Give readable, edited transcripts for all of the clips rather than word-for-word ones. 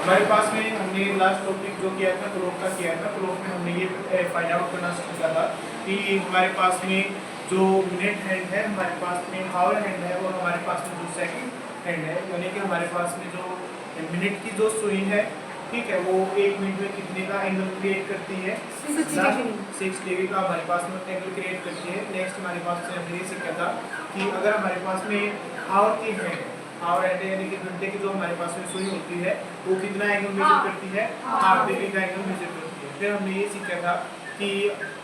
हमारे पास में हमने लास्ट टॉपिक जो किया था क्लोक का किया था। क्लोक में हमने ये फाइंड आउट करना सीखा था कि हमारे पास में जो मिनट हैंड है, हमारे पास में हावर हैंड है और हमारे पास में जो सेकंड हैंड है, यानी कि हमारे पास में जो मिनट की जो सुई है, ठीक है, वो 1 मिनट में कितने का एंगल क्रिएट करती है? 6 डिग्री का हमारे पास में एंगल क्रिएट करती है। नेक्स्ट हमारे पास में हमने ये सीखा था कि अगर हमारे पास में हावर की है, हावर हैंड यानी कि घंटे की जो हमारे पास में सुई होती है, वो कितना एंगल मेजर करती है? हाफ डिग्री का एंगल मेजर करती है। फिर हमने ये सीखा था कि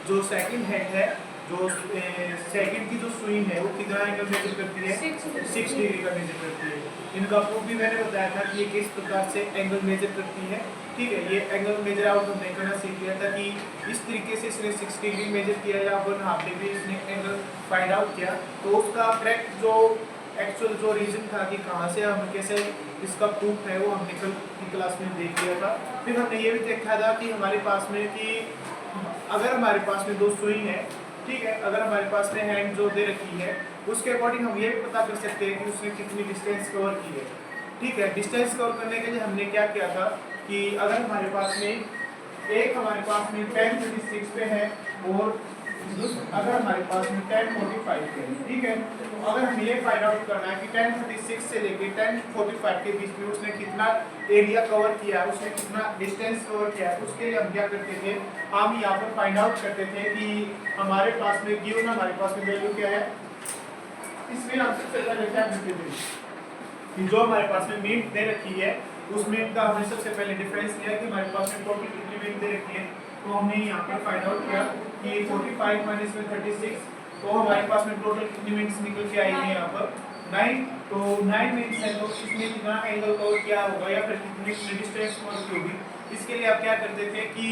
जो सेकंड हैंड है, जो सेकंड की जो सुई है, वो कितना एंगल मेजर करती है? 6 डिग्री का मेजर करती है। इनका प्रूफ भी मैंने बताया था कि ये किस प्रकार से एंगल मेजर करती है। ठीक है, ये एंगल मेजर आउट हमने करना सीख लिया था कि इस तरीके से इसने 6 डिग्री मेजर किया या 1/2 डिग्री इसने एंगल फाइंड आउट किया। तो उसका करेक्ट जो एक्चुअल जो रीजन था कि कहाँ से हम कैसे इसका प्रूफ है, वो हमने कल की क्लास में देख लिया था। फिर हमने ये भी देखा था कि हमारे पास में कि अगर हमारे पास में दो सुई है, ठीक है, अगर हमारे पास में हैंड जो दे रखी है, उसके अकॉर्डिंग हम ये भी पता कर सकते हैं कि उसने कितनी डिस्टेंस कवर की है। ठीक है, डिस्टेंस कवर करने के लिए हमने क्या किया था कि अगर हमारे पास में एक हमारे पास में 10:36 पे है और अगर हमारे पास में 10:45 पे है, ठीक है, तो अगर हम ये फाइंड आउट करना है कि 10:36 से लेके 10:45 के बीच में उसने कितना एरिया कवर किया है, उसने कितना डिस्टेंस कवर किया है, उसके लिए हम क्या करते थे, हम यहाँ पर फाइंड आउट करते थे कि हमारे पास में गिवन हमारे पास में वैल्यू क्या है। इसमें हम सबसे पहले क्या करते थे कि जो हमारे पास में मिनट दे रखी है, उस मिनट का हमने सबसे पहले डिफरेंस लिया कि हमारे पास में टोटल कितनी मिनट दे रखी है। तो हमने यहाँ पर फाइंड आउट किया कि 45 माइनस में 36, तो हमारे पास में टोटल कितनी मिनट्स निकल के आएंगे यहाँ पर 9। तो 9 मिनट्स है, तो इसमें कितना एंगल कवर किया होगा या फिर कितनी डिस्टेंस कवर की होगी। इसके लिए आप क्या करते थे कि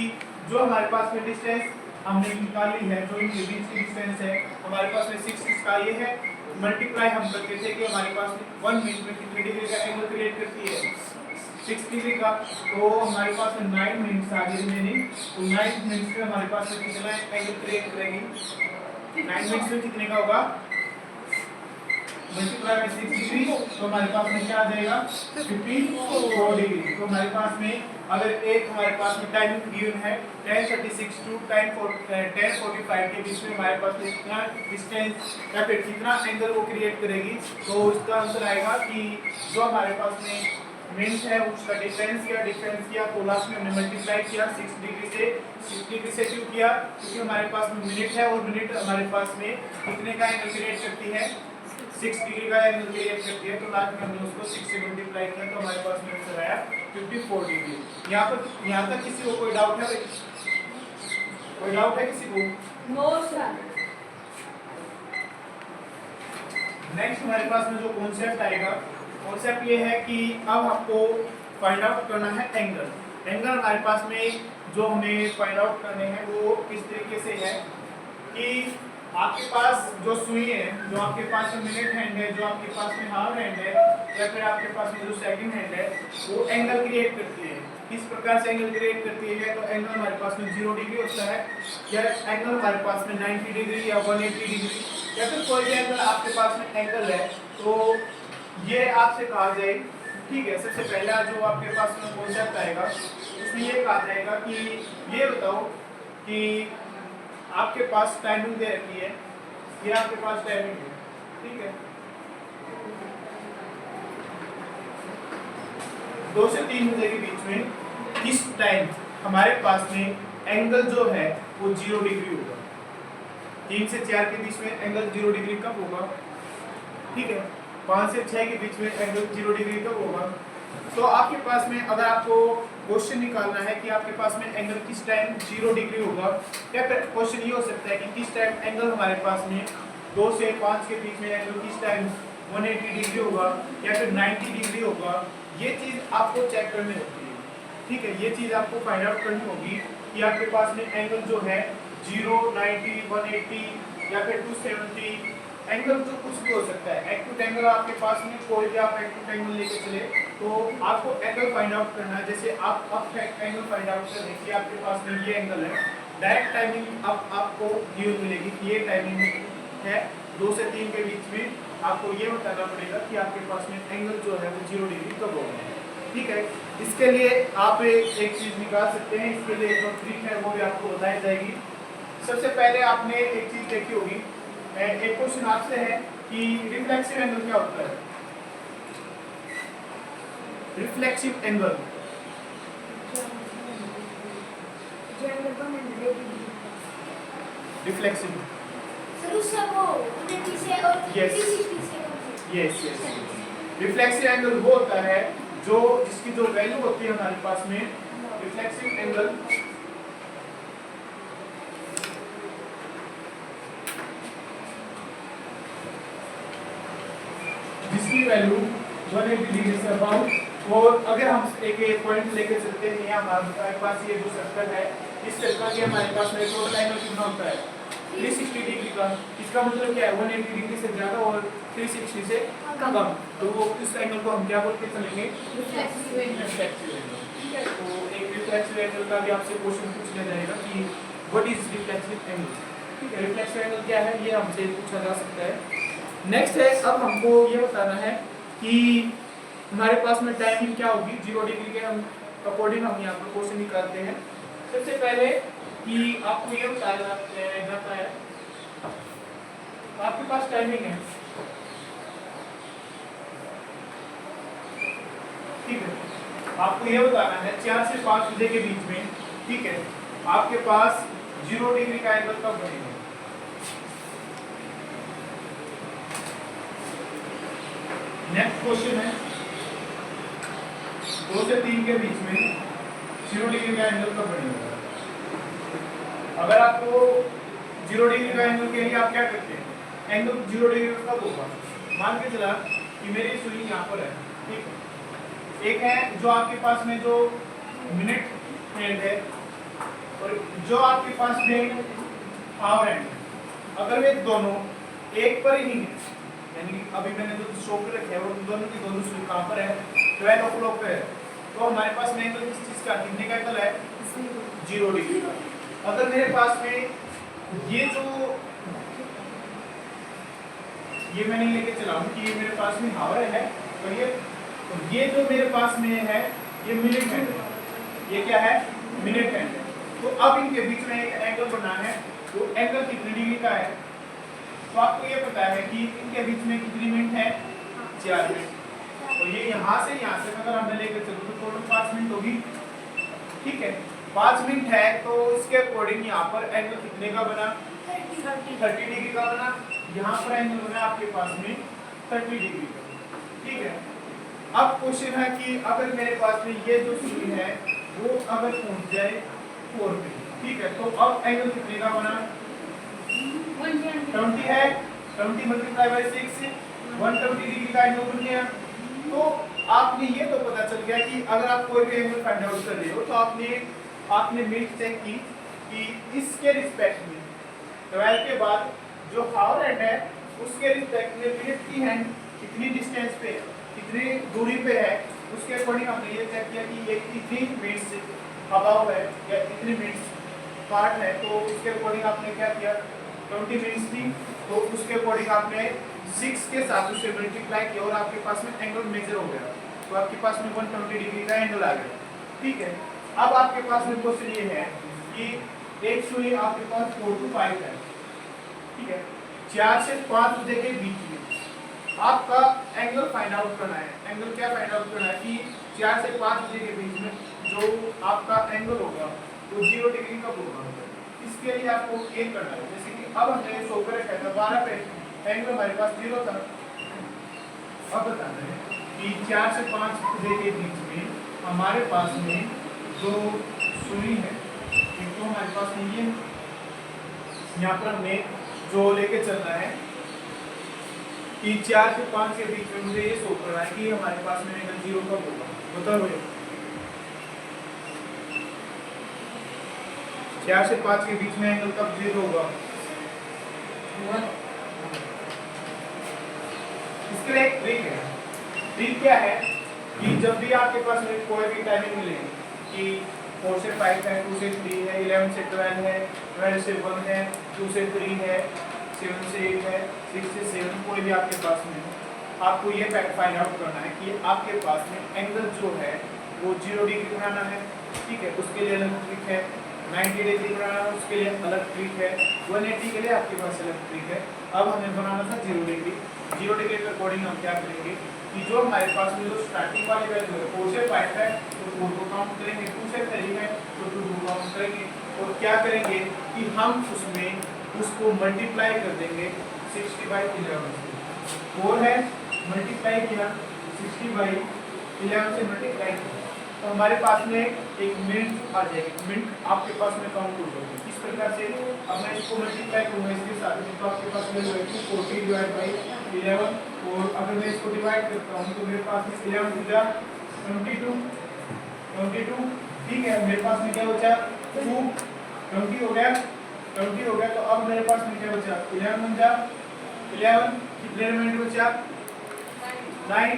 जो हमारे पास में डिस्टेंस हमने निकाली है, जो इनके बीच की डिस्टेंस है, हमारे पास में 6 का ये है, मल्टीप्लाई हम करते थे कि हमारे पास 1 मिनट में कितने डिग्री का एंगल क्रिएट करती है? 6 डिग्री का। तो हमारे पास में 9 मिनट्स आ गए रिमेनिंग। तो 9 मिनट्स में हमारे पास में कितना एंगल क्रिएट करेंगे? 9 मिनट्स में कितने का होगा? मल्टीप्लाई में 6 डिग्री, तो हमारे पास में क्या आ जाएगा? 54 डिग्री। तो हमारे पास में अगर एक हमारे पास में टाइमिंग गिवन है 10:36 टू 10:45 के बीच में हमारे पास में कितना डिस्टेंस या फिर कितना एंगल वो क्रिएट करेगी, तो इसका आंसर आएगा कि जो हमारे पास में मिनट है उसका डिफरेंस किया, तो लास्ट में हमने मल्टीप्लाई किया 6 डिग्री से। 6 डिग्री से क्यों किया? क्योंकि हमारे पास में मिनट है और मिनट हमारे पास में कितने का एंगल क्रिएट करती है? 6 डिग्री का एंगल क्रिएट करती है। तो लास्ट में हमने उसको 6 से मल्टीप्लाई किया, तो हमारे पास में आंसर आया 54 डिग्री। यहाँ तक किसी को कोई डाउट है? कोई डाउट है किसी को? No sir. नेक्स्ट हमारे पास में जो कॉन्सेप्ट आएगा, कॉन्सेप्ट ये है कि अब आपको फाइंड आउट करना है एंगल। एंगल हमारे पास में जो हमें फाइंड आउट करने हैं वो किस तरीके से है कि आपके पास जो सुई है, जो आपके पास में मिनट हैंड है, जो आपके पास में हाफ हैंड है या फिर आपके पास में जो सेकंड हैंड है, वो एंगल क्रिएट करती है। किस प्रकार से एंगल क्रिएट करती है? तो एंगल हमारे पास में 0 डिग्री होता है, या एंगल हमारे पास में 90 डिग्री या 180 डिग्री या फिर कोई भी एंगल आपके पास में एंगल है, तो ये आपसे कहा जाए। ठीक है, सबसे पहला जो आपके पास में कॉन्सेप्ट आएगा उसमें ये कहा जाएगा कि ये बताओ कि आपके पास टाइमिंग दे रखी है, ये आपके पास टाइमिंग है, ठीक है, 2 से 3 बजे के बीच में किस टाइम हमारे पास में एंगल जो है वो 0 डिग्री होगा। 3 से 4 के बीच में एंगल 0 डिग्री कब होगा? ठीक है, 5 से 6 के बीच में एंगल 0 डिग्री कब होगा? तो आपके पास में अगर आपको क्वेश्चन निकालना है कि आपके पास में एंगल किस टाइम 0 डिग्री होगा, या फिर क्वेश्चन ये हो सकता है कि किस टाइम एंगल हमारे पास में 2 से 5 के बीच में एंगल किस टाइम 180 डिग्री होगा या फिर 90 डिग्री होगा, ये चीज़ आपको चेक करनी होती है। ठीक है, ये चीज़ आपको फाइंड आउट करनी होगी कि आपके पास में एंगल जो है 0, 90, 180 या फिर 270 एंगल तो कुछ भी हो सकता है। एक्यूट एंगल आपके पास में कोई भी आप एक्यूट एंगल लेके चले, तो आपको एंगल फाइंड आउट करना है। जैसे आप अप एंगल फाइंड आउट कर देखिए, आपके पास में ये एंगल है, डायरेक्ट टाइमिंग अब आपको गिवन मिलेगी कि ये टाइमिंग है 2 से 3 के बीच में। आपको ये बताना पड़ेगा कि आपके पास में एंगल जो है वो 0 डिग्री कब होगा। ठीक है, इसके लिए आप एक चीज निकाल सकते हैं। इसके लिए जो ट्रिक है वो भी आपको बताई जाएगी। सबसे पहले आपने एक चीज देखी होगी, एक क्वेश्चन आपसे है कि रिफ्लेक्सिव एंगल क्या होता है। Reflexive angle reflexive yes yes reflexive angle वो होता है जो जिसकी जो वैल्यू होती है हमारे पास में रिफ्लेक्सिव एंगल जिसकी वैल्यू 180 डिग्री से अबाउट। और अगर हम एक पॉइंट लेके चलते हैं, यहाँ हमारे पास ये जो सर्कल है, इस सर्कल के हमारे पास में टोटल एंगल कितना होता है 360 डिग्री का। इसका मतलब क्या है 180 डिग्री से ज्यादा और 360 से कम। तो इस एंगल को हम क्या बोलते चलेंगे रिफ्लेक्सिव एंगल। ठीक है, तो एक रिफ्लेक्सिव एंगल का भी आपसे क्वेश्चन पूछा जाएगा कि व्हाट इज रिफ्लेक्सिव एंगल। ठीक है, रिफ्लेक्सिव एंगल क्या है ये हमसे पूछा जा सकता है। नेक्स्ट है, अब हमको ये बताना है कि हमारे पास में टाइमिंग क्या होगी 0 डिग्री के हम अकॉर्डिंग हम यहाँ पर क्वेश्चन निकालते हैं। सबसे पहले कि आपको ये बताया जाता है, आपके पास टाइमिंग है, ठीक है, आपको ये बताना है 4 से 5 बजे के बीच में, ठीक है, आपके पास 0 डिग्री का एंगल कब बनेगा। नेक्स्ट क्वेश्चन है 2 से 3 के बीच में 0 डिग्री का एंगल कब बनेगा। अगर आपको 0 डिग्री का एंगल के लिए आप क्या करते हैं, एंगल 0 डिग्री कब होगा। मान के चला कि मेरी सुई यहाँ पर है, ठीक है, एक है जो आपके पास में जो मिनट हैंड है और जो आपके पास में आवर हैंड है। अगर वे दोनों एक पर ही है, यानी अभी मैंने जो शो कर रखे हैं वो दोनों की दोनों सुई कहाँ पर है 12 o'clock पे है, तो हमारे पास में एंगल किस चीज का कितने का एंगल है 0 डिग्री का। अगर मेरे पास में ये मैंने लेके चला हूँ कि ये मेरे पास में हावर है और ये जो मेरे पास में है ये मिनट हैंड है, ये क्या है मिनट हैंड है। तो अब इनके बीच में एक एंगल बना है, तो एंगल कितनी डिग्री का है, तो आपको ये पता है कि इनके बीच में कितनी मिनट है 4 मिनट। तो ये यहाँ से अगर हमने लेकर चलो तो टोटल 5 मिनट होगी। ठीक है, 5 मिनट है तो इसके अकॉर्डिंग यहाँ पर एंगल कितने का बना 30 डिग्री का बना। यहाँ पर एंगल बना आपके पास में 30 डिग्री का। ठीक है, अब क्वेश्चन है कि अगर मेरे पास में ये जो सुई है वो अगर पहुंच जाए 4 पे, ठीक है, तो अब एंगल कितने का बना 20 है, 20 मल्टीप्लाई बाय 6 120 डिग्री का एंगल बन गया। तो आपने ये तो पता चल गया कि अगर आप कोई भी एंगल फाइंड आउट कर रहे हो तो आपने मिनट चेक की कि इसके रिस्पेक्ट में 12 के बाद जो हावर हैंड है उसके रिस्पेक्ट में मिनट की हैंड कितनी डिस्टेंस पे है, कितनी दूरी पे है, उसके अकॉर्डिंग हमने ये चेक किया कि ये कितनी मिनट्स अबाव है या कितनी मिनट्स पार्ट है। तो उसके अकॉर्डिंग आपने क्या किया 20 मिनट्स थी, तो उसके अकॉर्डिंग आपने 6 के साथ उसे मल्टीप्लाई किया और आपके पास में एंगल मेजर हो गया, तो आपके पास में 120 डिग्री का एंगल आ गया। ठीक है, अब आपके पास में क्वेश्चन ये है कि एक सुई आपके पास 4 to 5 है, ठीक है, 4 से 5 बजे के बीच में आपका एंगल फाइंड आउट करना है। एंगल क्या फाइंड आउट करना है कि 4 से 5 बजे के बीच में जो आपका एंगल होगा वो 0 डिग्री का होगा। इसके लिए आपको ये करना है, जैसे कि अब हमने शो कर रखा था 12 पे एंगल हमारे पास 0 था। अब बताना है कि 4 से 5 बजे के बीच में हमारे पास में जो सुई है, एक तो हमारे पास में ये यहाँ पर हमने जो लेके चलना है कि 4 से 5 के बीच में मुझे ये शो करना है कि हमारे पास में एंगल 0 कब होगा। बताओ 4 से 5 के बीच में एंगल कब 0 होगा। इसके लिए एक ट्रिक है। ट्रिक क्या है कि जब भी आपके पास में कोई भी टाइमिंग मिलेगी कि 4 से 5 है, 2 से 3 है, 11 से 12 है, 12 से 1 है, 2 से 3 है, 7 से 8 है, 6 से 7, कोई भी आपके पास में, आपको ये फाइंड आउट करना है कि आपके पास में एंगल जो है वो 0 डिग्री बनाना है, ठीक है, उसके लिए अलग ट्रिक है। 90 डिग्री बनाना है उसके लिए अलग ट्रिक है। 180 के लिए आपके पास अलग ट्रिक है। अब हमें बनाना था 0 डिग्री। 0 डिग्री के अकॉर्डिंग हम क्या करेंगे कि जो हमारे पास में जो स्टार्टिंग वाली वैल्यू है 4 से 5 है तो 4 को काउंट करेंगे, 2 से 3 है तो 2 को काउंट करेंगे, और क्या करेंगे कि हम उसमें उसको मल्टीप्लाई कर देंगे 60/11 से। 4 है, मल्टीप्लाई किया 60/11 से मल्टीप्लाई किया तो हमारे पास में एक मिनट आ जाएगी। मिनट आपके पास में काउंट हो जाएगी। इस प्रकार से अब मैं इसको मल्टीप्लाई करूँगा इसके साथ में तो आपके पास में 40/11, और अगर मैं इसको डिवाइड करता हूँ तो मेरे पास में 11 हो जाए 22, ठीक है। मेरे पास में क्या बचा 2, 20 हो गया, 20 हो गया। तो अब मेरे पास में क्या बचा 11 बन जा 11, कितने रिमाइंडर बचा 9,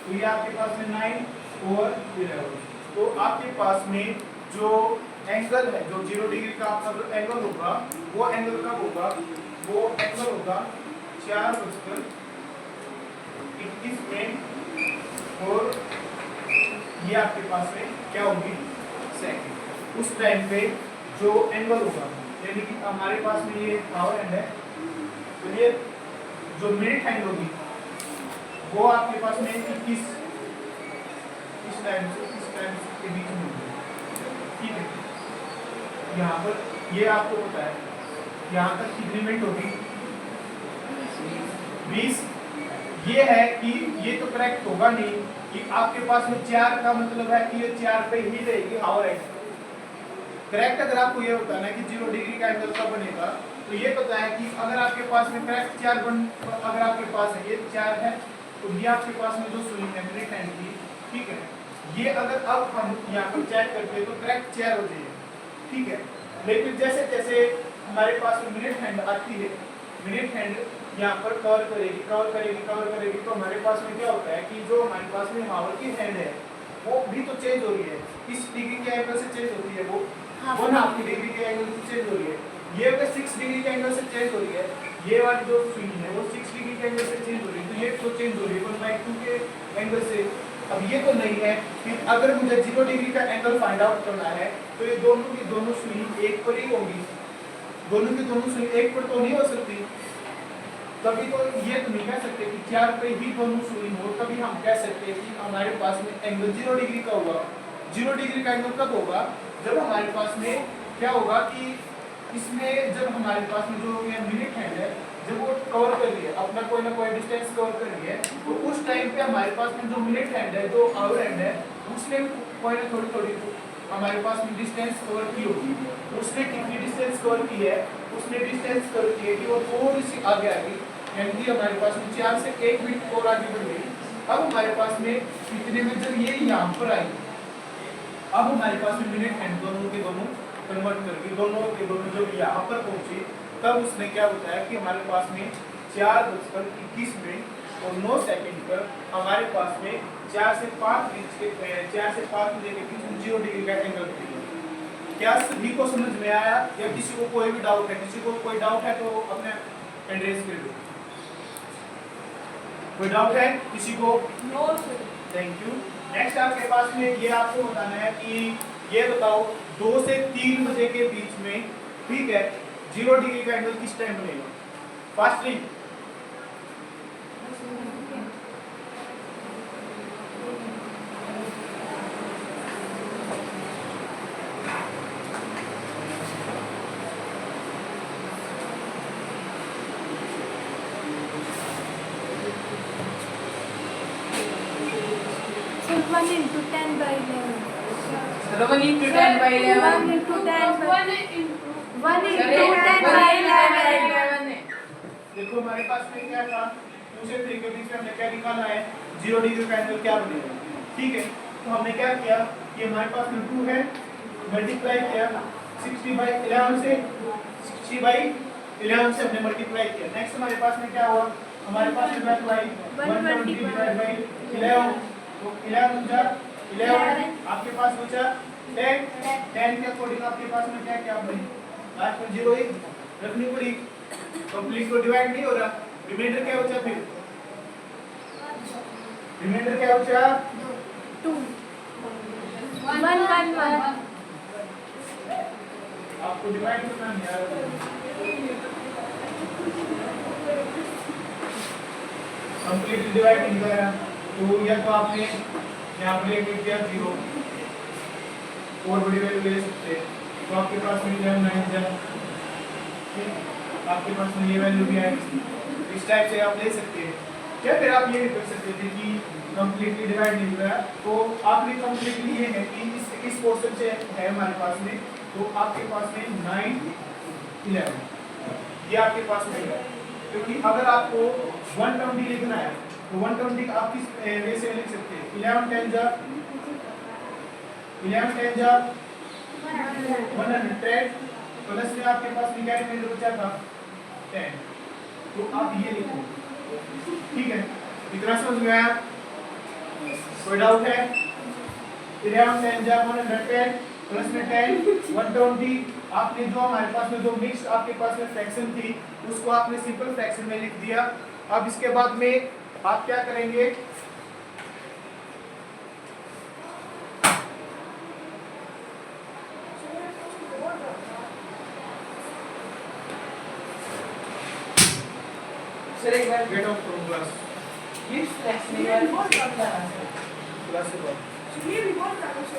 तो ये आपके पास में 9 और 11। तो आपके पास में जो एंगल है जो 0 डिग्री का आपका जो एंगल होगा वो एंगल कब होगा, वो एंगल होगा 4:21 में, और ये आपके पास में क्या होगी सेकंड। उस टाइम पे जो एंगल होगा यानी कि हमारे पास में ये आवर एंड है तो ये जो मिनट हैंड होगी वो आपके पास में 21 इस टाइम के बीच में होगी, ठीक है। यहाँ पर ये आपको पता है यहाँ तक कितनी मिनट होगी 20। ये है कि ये तो करेक्ट होगा नहीं कि आपके पास में 4 का मतलब है कि ये 4 पे ही रहेगी आवर एंड। करेक्ट अगर आपको ये बताना है कि 0 डिग्री का एंगल कब बनेगा तो ये पता है कि अगर आपके पास में करेक्ट 4 अगर आपके पास है ये 4 है तो ये आपके पास में जो स्विंग है मिनट हैंड की, ठीक है, ये अगर अब हम यहाँ पर चेक करते हैं तो करेक्ट 4 हो जाएगी, ठीक है। लेकिन जैसे जैसे हमारे पास में मिनट हैंड आती है, मिनट हैंड यहाँ पर कवर करेगी तो हमारे पास में क्या होता है कि जो हमारे पास में हावर की हैंड है वो भी तो चेंज हो रही है। किस डिग्री के एंगल से चेंज होती है वो 1/2 डिग्री के एंगल से चेंज हो रही है। ये अगर 6 डिग्री के एंगल से चेंज हो रही है, ये वाली जो स्विंग है वो 6 डिग्री के एंगल से चेंज हो रही है, तो ये तो चेंज हो रही है 1/2 के एंगल से। अब ये तो नहीं है कि अगर मुझे 0 डिग्री का एंगल फाइंड आउट करना है तो ये दोनों की दोनों स्विंग एक पर ही होंगी, दोनों की दोनों स्विंग एक पर तो नहीं हो सकती। तभी तो ये तो नहीं कह सकते कि 4 पे ही दोनों स्विंग हो, तभी हम कह सकते हैं कि हमारे पास में एंगल 0 डिग्री का होगा। 0 डिग्री का एंगल कब होगा, जब हमारे पास में क्या होगा कि इसमें जब हमारे पास में जो ये मिनट हैंड है जब वो कवर कर रही है अपना कोई ना कोई डिस्टेंस कवर कर रही है तो उस टाइम पे हमारे पास में जो मिनट हैंड है जो आवर हैंड है उसने कोई ना थोड़ी हमारे पास में डिस्टेंस कवर की होगी। उसने कितनी डिस्टेंस कवर की है, उसने डिस्टेंस कवर की है कि वो थोड़ी सी आगे आ गई, यानी कि हमारे पास में 4 से 1 मिनट और आगे बढ़ गई। अब हमारे पास में इतने में जब ये यहाँ पर आई, अब हमारे पास में मिनट हैंड दोनों के दोनों कन्वर्ट करके दोनों के दोनों जब यहाँ पर पहुंची तब उसने क्या बताया कि हमारे पास में 4:21 और 9 सेकंड पर हमारे पास में 4 से 5 बजे के बीच 0 डिग्री का एंगल बनेगा। क्या सभी को समझ में आया या किसी को कोई भी डाउट है? किसी को कोई डाउट है तो अपने हैंड रेज कर दो। कोई डाउट है किसी को? No sir. Thank you. Next आपके पास में ये आपको बताना है कि ये बताओ 2 से 3 बजे के बीच में, ठीक है, 0 डिग्री का एंगल किस टाइम बनेगा? Fastly So 1 into 10/11. 1 into 10/11. 1 into 10 by 1 into 1 into 10/11. देखो हमारे पास में क्या था 2 से 3 के बीच में हमने क्या निकाला है 0 डिग्री का एंगल क्या बनेगा, ठीक है। तो हमने क्या किया कि हमारे पास में 2 है मल्टीप्लाई किया 60/11 से 60/11 से हमने मल्टीप्लाई किया। नेक्स्ट हमारे पास में क्या हुआ, हमारे पास में मल्टीप्लाई 120/11 तो 11 जा 11 आपके पास बचा 10 के अकॉर्डिंग आपके पास में क्या क्या बनी लास्ट में 0 ही रखनी पड़ी, कंप्लीट को डिवाइड नहीं हो रहा, रिमाइंडर क्या बचा फिर रिमाइंडर क्या बचा? 2 1 1 1 आपको डिवाइड करना नहीं आ रहा, कंप्लीटली डिवाइड नहीं किया तो या तो आपने यहाँ पर लेके किया 0 और बड़ी वैल्यू ले सकते हैं, तो आपके पास मिल जाए 9 आपके पास में ये वैल्यू भी आएगी। इस टाइप से आप ले सकते हैं। क्या फिर आप ये भी कर सकते थे कि कंप्लीटली डिवाइड नहीं हुआ तो आपने कंप्लीटली ये है कि इस पोर्शन से है हमारे पास में, तो आपके पास में 9 11 ये आपके पास में है, क्योंकि अगर आपको 120 लिखना है तो 120 आप किस वे से लिख सकते हैं? 11 10 जा 110 प्लस में आपके पास में क्या रिमाइंडर बचा था 10, तो आप ये लिखो। ठीक है, इतना समझ में आया? कोई डाउट है? 11 10 जा 110 प्लस में 10 120। आपने जो हमारे पास में जो मिक्स आपके पास में फ्रैक्शन थी उसको आपने सिंपल फ्रैक्शन में लिख दिया। अब इसके बाद में आप क्या करेंगे? सर एक बार get out from class, mix fraction में यार बहुत ज्यादा क्लास से बाहर,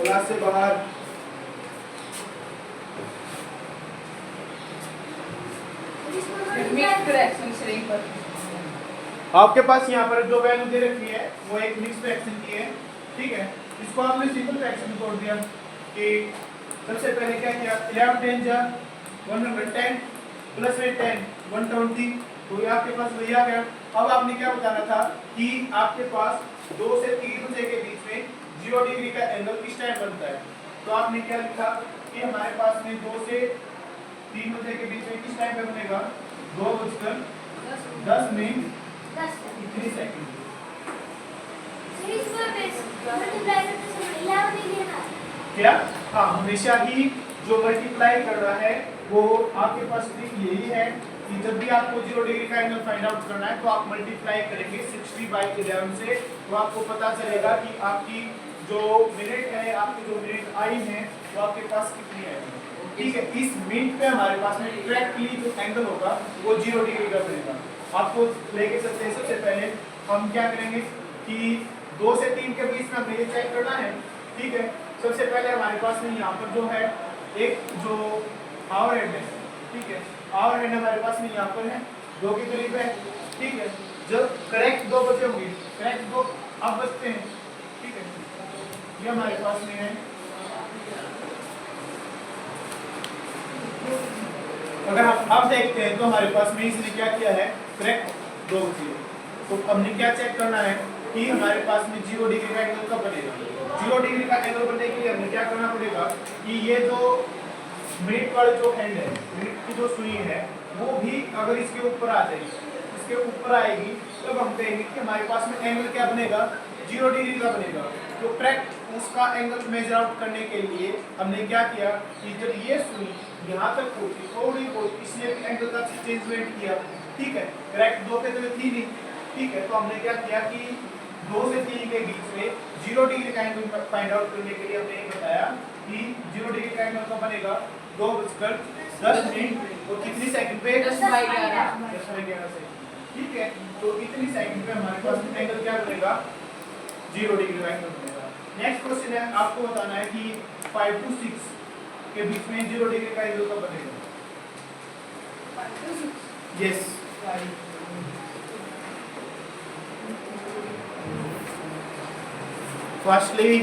क्लास से बाहर। मिक्स फ्रैक्शन सर एक बार आपके पास यहाँ पर जो वैल्यू दे रखी है वो एक मिक्स फ्रैक्शन की है। ठीक है, इसको आपने सिंपल फ्रैक्शन में तोड़ दिया कि सबसे पहले क्या किया? 11 10 जा 110 प्लस में 10 120, तो ये आपके पास वही आ गया। अब आपने क्या बताना था कि आपके पास 2 से 3 बजे के बीच में 0 डिग्री का एंगल किस टाइम बनता है, तो आपने क्या लिखा कि हमारे पास में 2 से 3 बजे के बीच में किस टाइम पे बनेगा? 2:10 इतनी सेकंड। क्या? हाँ, हमेशा ही जो मल्टीप्लाई कर रहा है वो आपके पास ट्रिक यही है कि जब भी आपको 0 डिग्री का एंगल फाइंड आउट करना है तो आप मल्टीप्लाई करेंगे 60/11 से, तो आपको पता चलेगा कि आपकी जो मिनट है, आपकी जो मिनट आई है वो आपके पास कितनी आएगी। ठीक है, इस मिनट पे हमारे पास में डायरेक्टली जो एंगल होगा वो 0 डिग्री का बनेगा। आपको लेके चलते हैं। सबसे पहले हम क्या करेंगे कि 2 से 3 के बीच में हमें ये चेक करना है। ठीक है, सबसे पहले हमारे पास में यहाँ पर जो है एक जो आवर हेड है, ठीक है, आवर हेड हमारे पास में यहाँ पर है 2 के करीब है। ठीक है, जब करेक्ट 2 बजे होंगे, करेक्ट 2 अब बजते हैं। ठीक है, ये हमारे पास में है। अगर हम अब देखते हैं तो हमारे पास में इसने क्या किया है? करेक्ट 2 बजे। तो हमने क्या चेक करना है कि हमारे पास में 0 डिग्री का एंगल कब बनेगा। 0 डिग्री का एंगल बनने के लिए हमें क्या करना पड़ेगा कि ये जो मिनट वाली जो हैंड है, मिनट की जो सुई है, वो भी अगर इसके ऊपर आ जाएगी, इसके ऊपर आएगी, तब हम कहेंगे कि हमारे पास में एंगल क्या बनेगा? 0 डिग्री का बनेगा। तो करेक्ट उसका एंगल मेजर आउट करने के लिए हमने क्या किया कि जब ये सुई यहाँ तक पहुंची, थोड़ी बहुत इसने एंगल का चेंजमेंट किया। ठीक है, करेक्ट 2 पे तो थी नहीं। ठीक है, तो हमने क्या किया कि 2 से 3 के बीच में 0 डिग्री का एंगल फाइंड आउट करने के लिए हमने ये बताया कि 0 डिग्री का एंगल कब बनेगा? 2:10 और कितनी सेकंड पे? 10/11 से। ठीक है, तो इतनी सेकंड पे हमारे पास एंगल क्या बनेगा? 0 डिग्री का एंगल बनेगा। नेक्स्ट क्वेश्चन है, आपको बताना है कि 5 to 6 के बीच में 0 डिग्री का एंगल कब बनेगा? 5 to 6 यस, फर्स्टली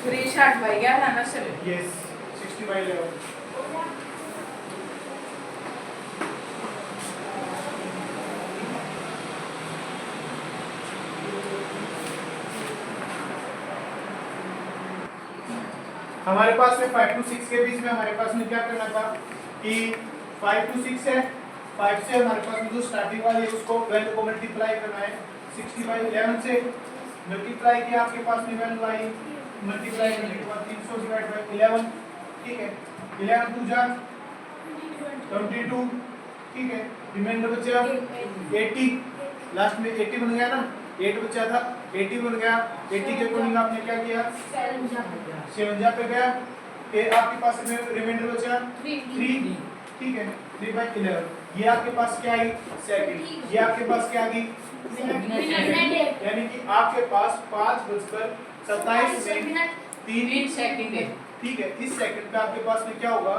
360/11 ना सर। यस 60/11। हमारे पास में 5 to 6 के बीच में हमारे पास में क्या करना था कि 5 to 6 है, 5 से हमारे पास में जो स्टार्टिंग वाली है उसको वैल्यू को मल्टीप्लाई करना है 60/11 से। मल्टीप्लाई किया, आपके पास में वैल्यू आई, मल्टीप्लाई करने के बाद 300/11। ठीक है, 11 2 जा 22। ठीक है, रिमाइंडर बचा 80। लास्ट में 80 बन गया ना, 8 बचा था, 80 बन गया। 80 के अकॉर्डिंग आपने क्या किया, 57 पे गया। फिर आपके पास रिमाइंडर बचा 3, ठीक है, 3/11। ये आपके पास क्या आई, सेकंड। ये आपके पास क्या आ गई, यानी कि आपके पास 5:27 में 3 सेकंड है। ठीक है। इस सेकंड पे आपके पास में क्या होगा,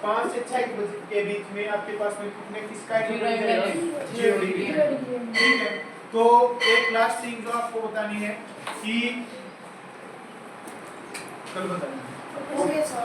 5 से 6 के बीच में आपके पास में कितने किसका Zero जाएगा, 0 डिग्री है। ठीक है। तो एक लास्ट थिंग जो आपको बतानी है कि कल बताना ओके सर